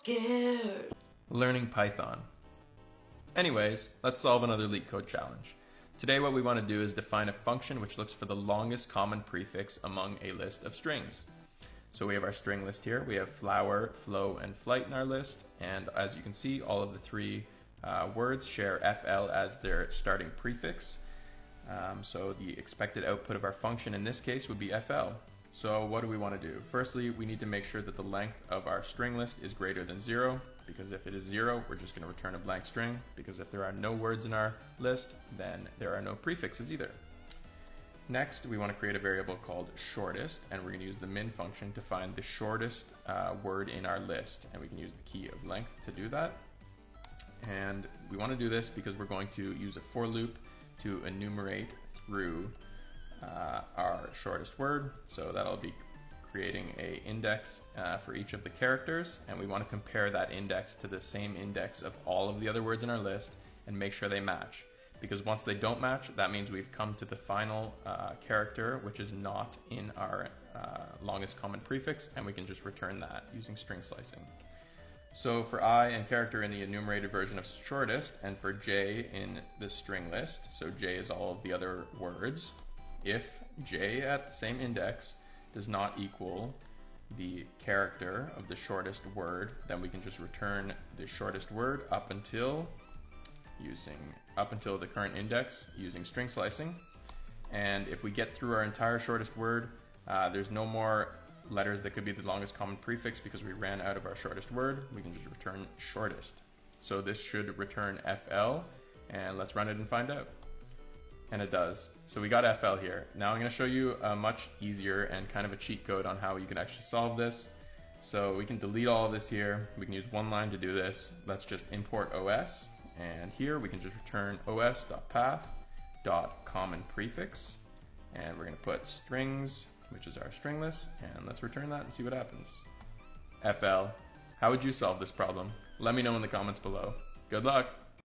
scared. Learning Python. Anyways, let's solve another Leetcode challenge. Today what we want to do is define a function which looks for the longest common prefix among a list of strings. So we have our string list here. We have flower, flow, and flight in our list, and as you can see, all of the three words share FL as their starting prefix. So the expected output of our function in this case would be FL. So what do we want to do? Firstly, we need to make sure that the length of our string list is greater than 0, because if it is 0, we're just going to return a blank string, because if there are no words in our list, then there are no prefixes either. Next, we want to create a variable called shortest, and we're going to use the min function to find the shortest word in our list, and we can use the key of length to do that. And we want to do this because we're going to use a for loop to enumerate through our shortest word. So that'll be creating an index for each of the characters, and we want to compare that index to the same index of all of the other words in our list and make sure they match. Because once they don't match, that means we've come to the final character, which is not in our longest common prefix, and we can just return that using string slicing. So for I and character in the enumerated version of shortest, and for j in the string list, so j is all of the other words, if j at the same index does not equal the character of the shortest word, then we can just return the shortest word up until the current index using string slicing. And if we get through our entire shortest word, there's no more letters that could be the longest common prefix because we ran out of our shortest word. We can just return shortest. So this should return FL, and let's run it and find out. And it does. So we got FL here. Now I'm going to show you a much easier and kind of a cheat code on how you can actually solve this. So we can delete all of this here. We can use one line to do this. Let's just import OS, and here we can just return os.path.commonPrefix, and we're going to put strings, which is our string list, and let's return that and see what happens. FL. How would you solve this problem? Let me know in the comments below. Good luck!